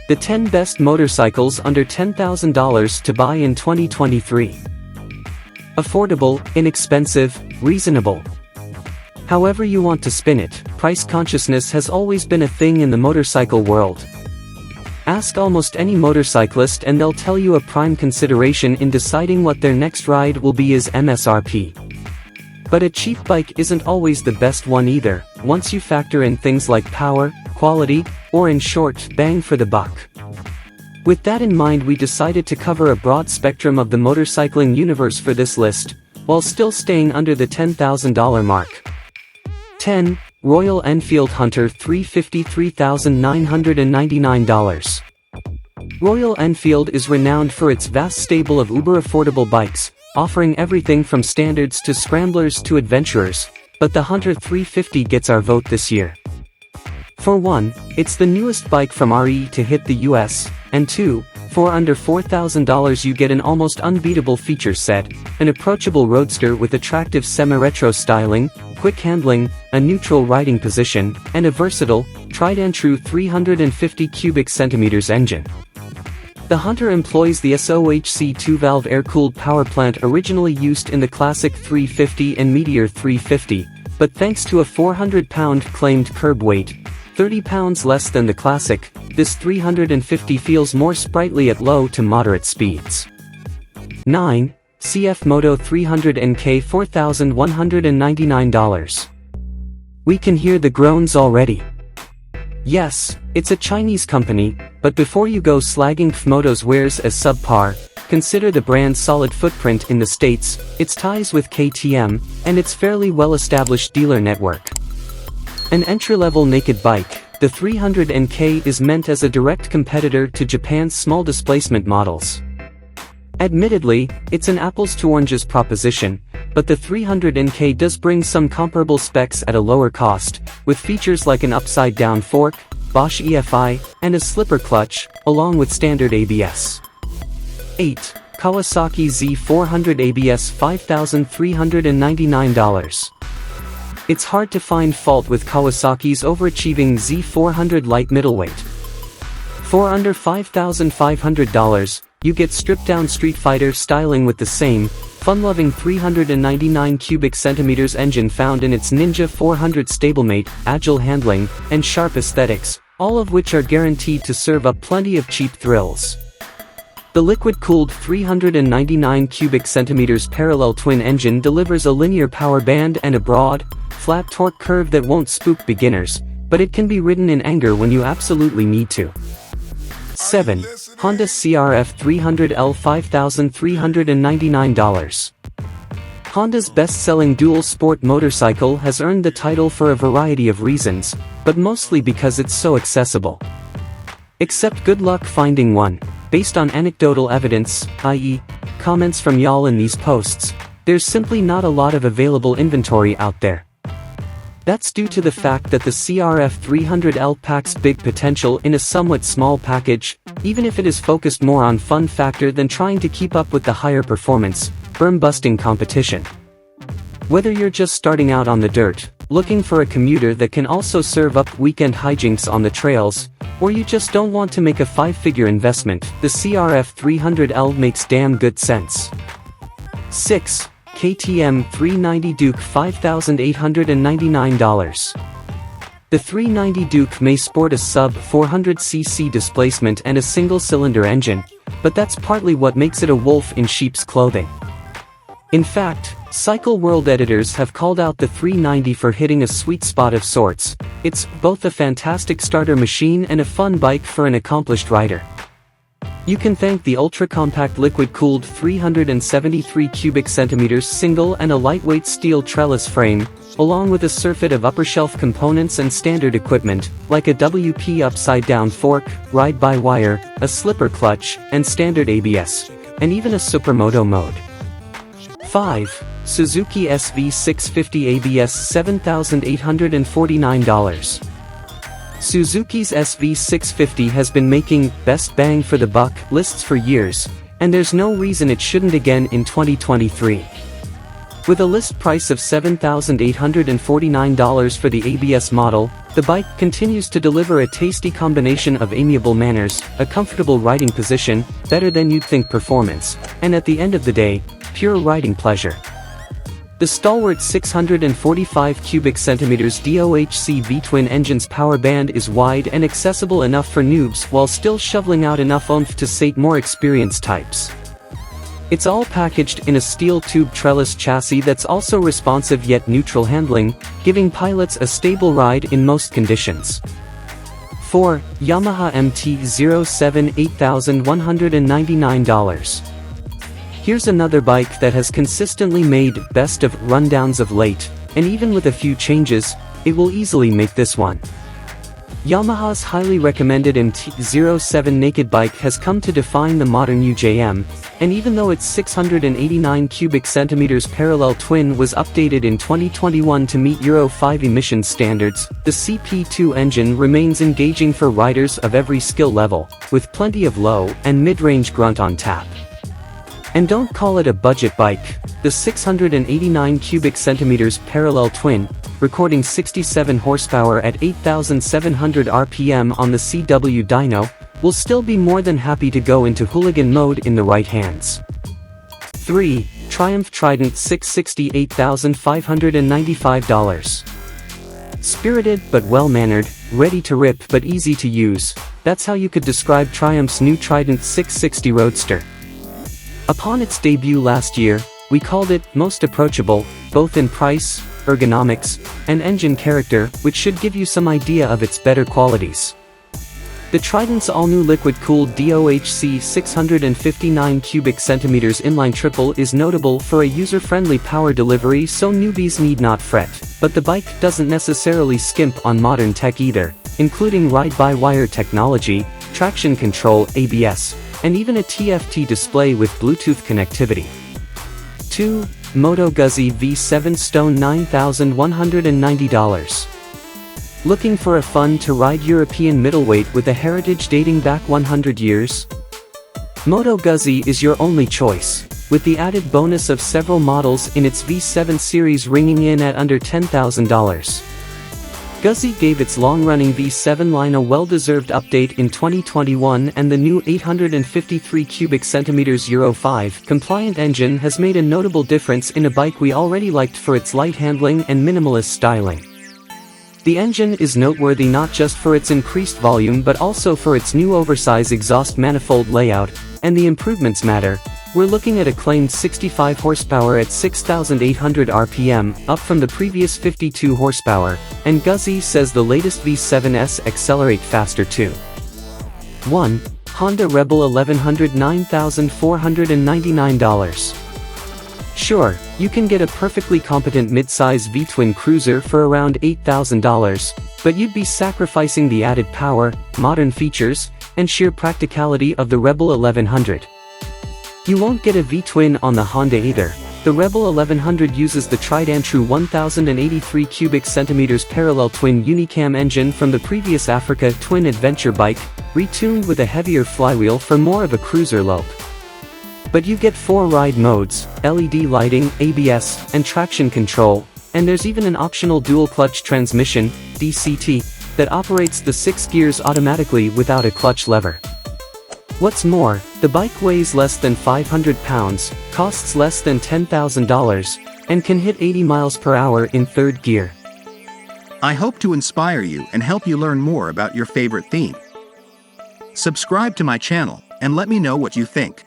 The 10 best motorcycles under $10,000 to buy in 2023. Affordable, inexpensive, reasonable. However you want to spin it, price consciousness has always been a thing in the motorcycle world. Ask almost any motorcyclist and they'll tell you a prime consideration in deciding what their next ride will be is MSRP. But a cheap bike isn't always the best one either, once you factor in things like power, quality, or in short, bang for the buck. With that in mind, we decided to cover a broad spectrum of the motorcycling universe for this list, while still staying under the $10,000 mark. 10. Royal Enfield Hunter 350 $3,999. Royal Enfield is renowned for its vast stable of uber-affordable bikes, offering everything from standards to scramblers to adventurers, but the Hunter 350 gets our vote this year. For one, it's the newest bike from RE to hit the US, and two, for under $4,000 you get an almost unbeatable feature set, an approachable roadster with attractive semi-retro styling, quick handling, a neutral riding position, and a versatile, tried-and-true 350 cubic centimeters engine. The Hunter employs the SOHC 2-valve air-cooled power plant originally used in the classic 350 and Meteor 350, but thanks to a 400-pound claimed curb weight, 30 pounds less than the classic, this 350 feels more sprightly at low to moderate speeds. 9. CF Moto 300 NK $4,199. We can hear the groans already. Yes, it's a Chinese company, but before you go slagging Moto's wares as subpar, consider the brand's solid footprint in the States, its ties with KTM, and its fairly well-established dealer network. An entry-level naked bike, the 300 NK is meant as a direct competitor to Japan's small displacement models. Admittedly, it's an apples to oranges proposition, but the 300 NK does bring some comparable specs at a lower cost, with features like an upside-down fork, Bosch EFI, and a slipper clutch, along with standard ABS. 8. Kawasaki Z400 ABS $5,399. It's hard to find fault with Kawasaki's overachieving Z400 light middleweight. For under $5,500, you get stripped-down Street Fighter styling with the same, fun-loving 399 cubic centimeters engine found in its Ninja 400 stablemate, agile handling, and sharp aesthetics, all of which are guaranteed to serve up plenty of cheap thrills. The liquid-cooled 399 cubic centimeters parallel twin engine delivers a linear power band and a broad, flat torque curve that won't spook beginners, but it can be ridden in anger when you absolutely need to. 7. Honda CRF 300L $5,399. Honda's best-selling dual-sport motorcycle has earned the title for a variety of reasons, but mostly because it's so accessible. Except good luck finding one. Based on anecdotal evidence, i.e., comments from y'all in these posts, there's simply not a lot of available inventory out there. That's due to the fact that the CRF 300L packs big potential in a somewhat small package, even if it is focused more on fun factor than trying to keep up with the higher performance, berm-busting competition. Whether you're just starting out on the dirt, looking for a commuter that can also serve up weekend hijinks on the trails, or you just don't want to make a five-figure investment, the CRF 300L makes damn good sense. 6. KTM 390 Duke $5,899. The 390 Duke may sport a sub-400cc displacement and a single-cylinder engine, but that's partly what makes it a wolf in sheep's clothing. In fact, Cycle World editors have called out the 390 for hitting a sweet spot of sorts. It's both a fantastic starter machine and a fun bike for an accomplished rider. You can thank the ultra-compact liquid-cooled 373 cubic centimeters single and a lightweight steel trellis frame, along with a surfeit of upper-shelf components and standard equipment, like a WP upside-down fork, ride-by-wire, a slipper clutch, and standard ABS, and even a supermoto mode. 5. Suzuki SV650 ABS $7,849. Suzuki's SV650 has been making best bang for the buck lists for years, and there's no reason it shouldn't again in 2023. With a list price of $7,849 for the ABS model, the bike continues to deliver a tasty combination of amiable manners, a comfortable riding position, better than you'd think performance, and at the end of the day, pure riding pleasure. The stalwart 645 cubic centimeters DOHC V-twin engine's power band is wide and accessible enough for noobs while still shoveling out enough oomph to sate more experienced types. It's all packaged in a steel tube trellis chassis that's also responsive yet neutral handling, giving pilots a stable ride in most conditions. 4. Yamaha MT07 $8,199. Here's another bike that has consistently made best of rundowns of late, and even with a few changes, it will easily make this one. Yamaha's highly recommended MT07 naked bike has come to define the modern UJM, and even though its 689 cubic centimeters parallel twin was updated in 2021 to meet Euro 5 emissions standards, the CP2 engine remains engaging for riders of every skill level, with plenty of low and mid-range grunt on tap. And don't call it a budget bike. The 689 cubic centimeters parallel twin, recording 67 horsepower at 8,700 RPM on the CW dyno, will still be more than happy to go into hooligan mode in the right hands. 3. Triumph Trident 660 $8,595. Spirited but well-mannered, ready to rip but easy to use, that's how you could describe Triumph's new Trident 660 Roadster. Upon its debut last year, we called it most approachable, both in price, ergonomics, and engine character, which should give you some idea of its better qualities. The Trident's all-new liquid-cooled DOHC 659 cubic centimeters inline triple is notable for a user-friendly power delivery, so newbies need not fret, but the bike doesn't necessarily skimp on modern tech either, including ride-by-wire technology, traction control, ABS, and even a TFT display with Bluetooth connectivity. 2. Moto Guzzi V7 Stone $9,190. Looking for a fun-to-ride European middleweight with a heritage dating back 100 years? Moto Guzzi is your only choice, with the added bonus of several models in its V7 series ringing in at under $10,000. Guzzi gave its long-running V7 line a well-deserved update in 2021, and the new 853 cubic centimeters Euro 5 compliant engine has made a notable difference in a bike we already liked for its light handling and minimalist styling. The engine is noteworthy not just for its increased volume but also for its new oversized exhaust manifold layout, and the improvements matter. We're looking at a claimed 65 horsepower at 6,800 RPM, up from the previous 52 horsepower, and Guzzi says the latest V7s accelerate faster too. 1. Honda Rebel 1100 $9,499. Sure, you can get a perfectly competent mid-size V-twin cruiser for around $8,000, but you'd be sacrificing the added power, modern features, and sheer practicality of the Rebel 1100. You won't get a V-twin on the Honda either. The Rebel 1100 uses the Trident True 1083 cubic centimeters parallel twin unicam engine from the previous Africa Twin adventure bike, retuned with a heavier flywheel for more of a cruiser lope. But you get 4 ride modes, LED lighting, ABS, and traction control, and there's even an optional dual-clutch transmission, DCT, that operates the 6 gears automatically without a clutch lever. What's more, the bike weighs less than 500 pounds, costs less than $10,000, and can hit 80 miles per hour in 3rd gear. I hope to inspire you and help you learn more about your favorite theme. Subscribe to my channel, and let me know what you think.